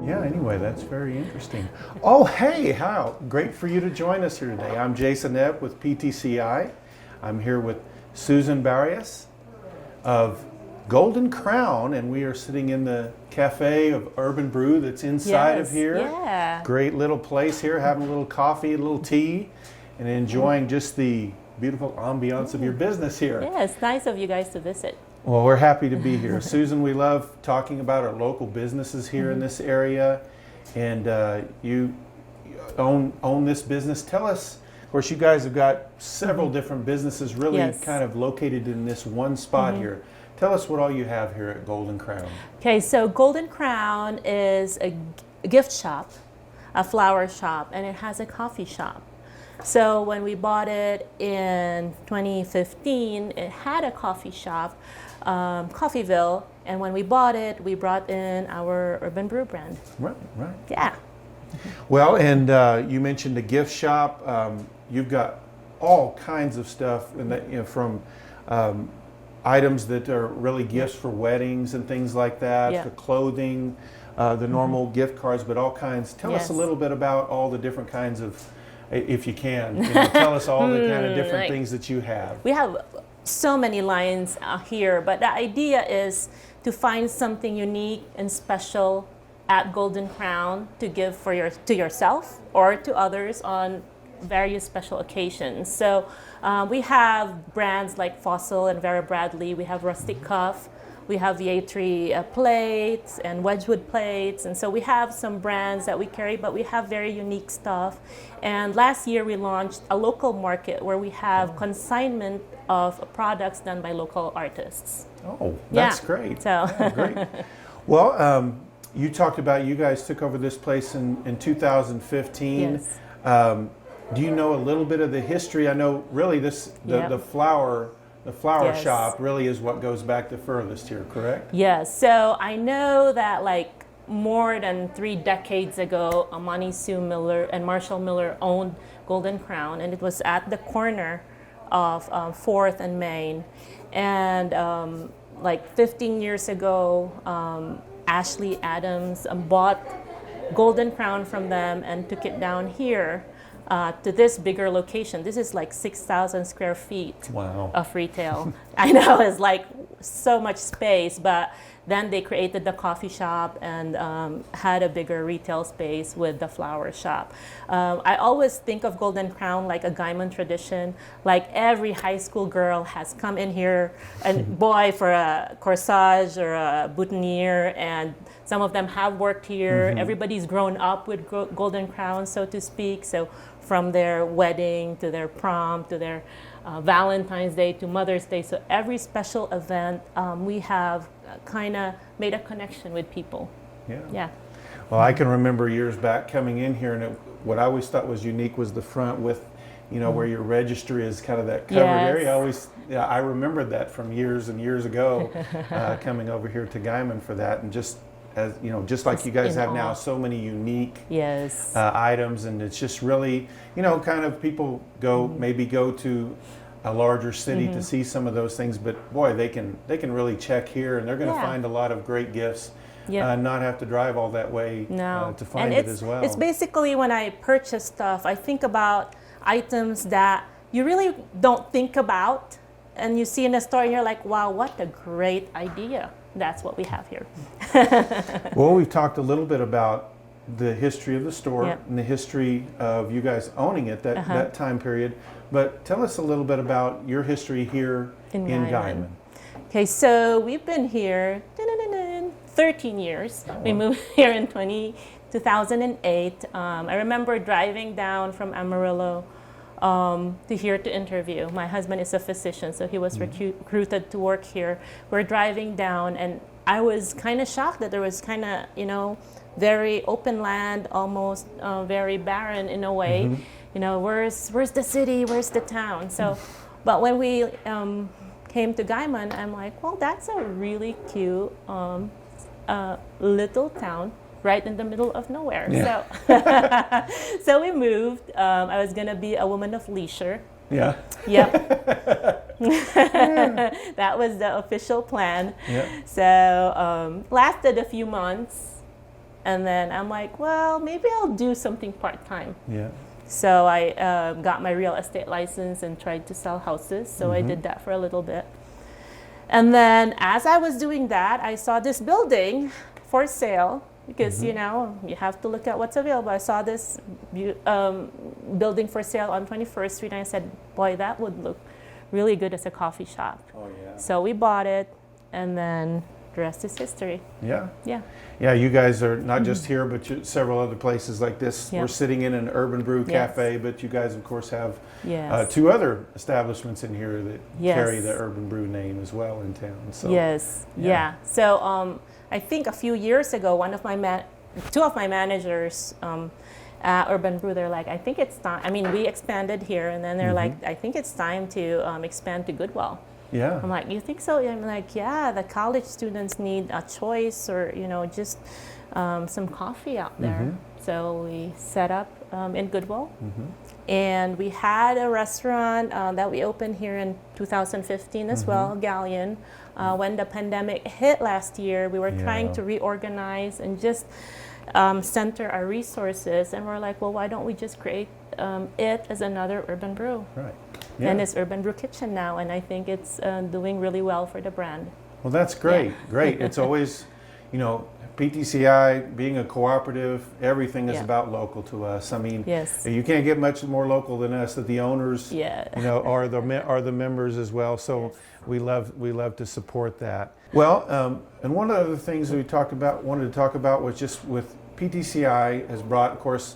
Yeah, anyway, that's very interesting. Oh, hey, how great for you to join us here today. I'm Jason Ebb with PTCI. I'm here with Susan Barrios of Golden Crown, and we are sitting in the cafe of Urban Brew that's inside of here. Yeah. Great little place here, having a little coffee, a little tea, and enjoying just the beautiful ambiance of your business here. Yeah, it's nice of you guys to visit. Well, we're happy to be here. Susan, we love talking about our local businesses here in this area, and you own this business. Tell us, of course, you guys have got several different businesses really kind of located in this one spot here. Tell us what all you have here at Golden Crown. Okay, so Golden Crown is a gift shop, a flower shop, and it has a coffee shop. So when we bought it in 2015, it had a coffee shop, Coffeeville, and when we bought it, we brought in our Urban Brew brand. Right. Yeah. Well, and you mentioned the gift shop. You've got all kinds of stuff, in that, from items that are really gifts for weddings and things like that, to clothing, the normal gift cards, but all kinds. Tell us a little bit about all the different kinds of, if you can, tell us all the kind of different things that you have. We have so many lines here, but the idea is to find something unique and special at Golden Crown to give to yourself or to others on various special occasions. So we have brands like Fossil and Vera Bradley. We have Rustic Cuff. We have the A3 plates and Wedgwood plates. And so we have some brands that we carry, but we have very unique stuff. And last year we launched a local market where we have consignment of products done by local artists. Oh, that's great. So great. Well, you talked about you guys took over this place in 2015. Yes. Do you know a little bit of the history? I know really the flower shop really is what goes back the furthest here, correct? Yes. So I know that like more than 3 decades ago, Amani Sue Miller and Marshall Miller owned Golden Crown, and it was at the corner of 4th and Main. And like 15 years ago, Ashley Adams bought Golden Crown from them and took it down here to this bigger location. This is like 6,000 square feet of retail. I know it's like so much space, but then they created the coffee shop and had a bigger retail space with the flower shop. I always think of Golden Crown like a Gaiman tradition. Like every high school girl has come in here, and boy, for a corsage or a boutonniere, and some of them have worked here. Everybody's grown up with Golden Crown, so to speak. So from their wedding to their prom to their Valentine's Day to Mother's Day. So every special event, we have kind of made a connection with people. Yeah. Well, I can remember years back coming in here, and what I always thought was unique was the front with, where your registry is kind of that covered area. I remembered that from years and years ago, coming over here to Gaiman for that, and just like you guys have now, so many unique items, and it's just really, kind of people maybe go to a larger city to see some of those things, but boy, they can really check here, and they're going to find a lot of great gifts. Not have to drive all that way to find it as well. It's basically when I purchase stuff, I think about items that you really don't think about, and you see in a store, and you're like, wow, what a great idea. That's what we have here. Well, we've talked a little bit about the history of the store and the history of you guys owning it, that time period. But tell us a little bit about your history here in Gaiman. Okay, so we've been here 13 years. We moved here in 2008. I remember driving down from Amarillo to here to interview. My husband is a physician, so he was recruited to work here. We're driving down, and I was kind of shocked that there was kind of, very open land, almost very barren in a way. Where's the city? Where's the town? So, but when we came to Gaiman, I'm like, well, that's a really cute little town right in the middle of nowhere. So we moved. I was gonna be a woman of leisure. Yep. That was the official plan. Yep. So lasted a few months, And then I'm like, well, maybe I'll do something part-time. Yeah. So I got my real estate license and tried to sell houses. So I did that for a little bit. And then as I was doing that, I saw this building for sale because, you know, you have to look at what's available. I saw this building for sale on 21st Street, and I said, boy, that would look really good as a coffee shop. Oh, yeah. So we bought it, and then the rest is history. Yeah. Yeah. Yeah, you guys are not just here, but several other places like this. Yeah. We're sitting in an Urban Brew Yes. Cafe, but you guys, of course, have Yes. 2 other establishments in here that Yes. carry the Urban Brew name as well in town. So, Yes. yeah. Yeah. So I think a few years ago, two of my managers at Urban Brew, they're like, I think it's time. I mean, we expanded here, and then they're like, I think it's time to expand to Goodwill. Yeah. I'm like, you think so? I'm like, yeah, the college students need a choice, or, you know, just some coffee out there. So we set up in Goodwill. And we had a restaurant that we opened here in 2015 as well, Galleon. When the pandemic hit last year, we were trying to reorganize and just center our resources. And we're like, well, why don't we just create it as another Urban Brew? Right. Yeah. And it's Urban Brew Kitchen now, and I think it's doing really well for the brand. Well, that's great. Great. It's always, you know, PTCI being a cooperative, everything is about local to us. I mean, you can't get much more local than us. That the owners, you know, are the members as well. So we love to support that. Well, and one of the things we wanted to talk about was just with PTCI has brought, of course,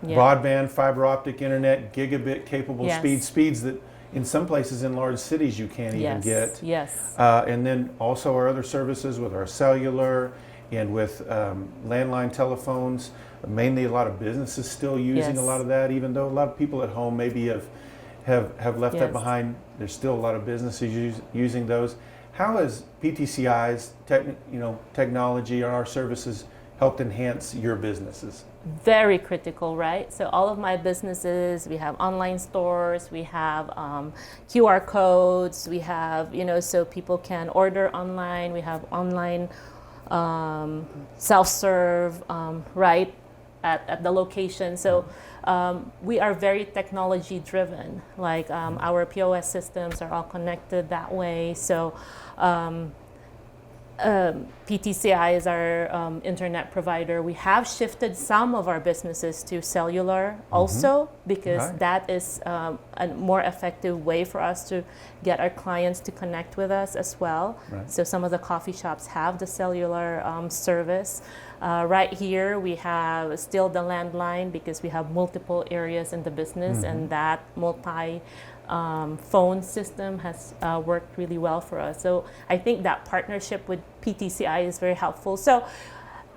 broadband, fiber optic internet, gigabit capable speeds that in some places in large cities you can't even get. Yes. And then also our other services with our cellular and with landline telephones. Mainly a lot of businesses still using a lot of that, even though a lot of people at home maybe have left that behind. There's still a lot of businesses using those. How has PTCI's technology or our services helped enhance your businesses? Very critical, right? So all of my businesses, we have online stores, we have QR codes, we have, you know, so people can order online, we have online self-serve, right, at the location. So we are very technology driven, like our POS systems are all connected that way. So PTCI is our internet provider. We have shifted some of our businesses to cellular also because that is a more effective way for us to get our clients to connect with us as well. So some of the coffee shops have the cellular service. Right here we have still the landline because we have multiple areas in the business and that phone system has worked really well for us. So I think that partnership with PTCI is very helpful. So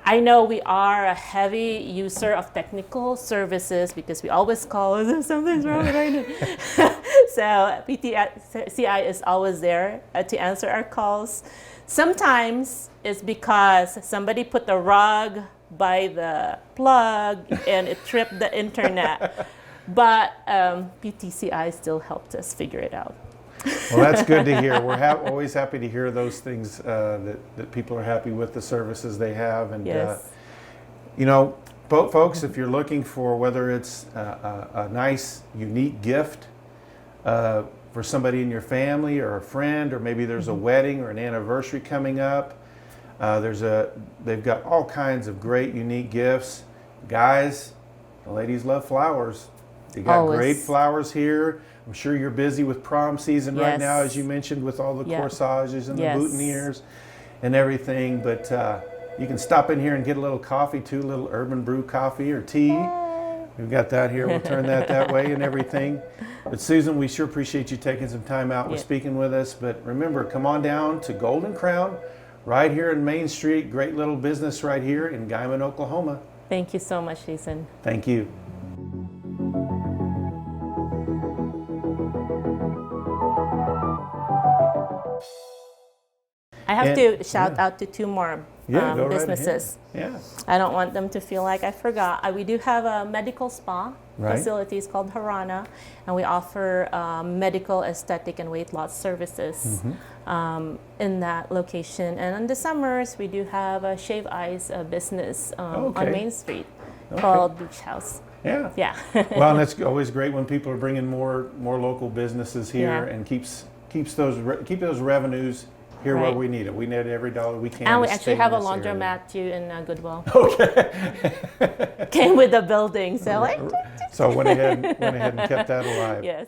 I know we are a heavy user of technical services because we always call, is there something's wrong with our So PTCI is always there to answer our calls. Sometimes it's because somebody put the rug by the plug and it tripped the internet. But PTCI still helped us figure it out. Well, that's good to hear. We're always happy to hear those things, that people are happy with the services they have. And, you know, folks, if you're looking for whether it's a nice, unique gift for somebody in your family or a friend, or maybe there's a wedding or an anniversary coming up, they've got all kinds of great, unique gifts. Guys, the ladies love flowers. You got great flowers here. I'm sure you're busy with prom season right now, as you mentioned, with all the corsages and the boutonnieres and everything. But you can stop in here and get a little coffee too, a little Urban Brew coffee or tea. We've got that here. We'll turn that way and everything. But Susan, we sure appreciate you taking some time out with speaking with us. But remember, come on down to Golden Crown right here in Main Street. Great little business right here in Guyman, Oklahoma. Thank you so much, Jason. Thank you. I have to shout out to 2 more go businesses. Right ahead. I don't want them to feel like I forgot. We do have a medical spa Right. facilities called Harana, and we offer medical, aesthetic, and weight loss services in that location. And in the summers, we do have a Shave Eyes business on Main Street called Beach House. Yeah. Yeah. Well, and it's always great when people are bringing more local businesses here and keep those revenues here where we need it. We need every dollar we can. And we to actually stay have a in this area. laundromat too in Goodwill. Okay. Came with the building, so like. So went ahead and kept that alive. Yes.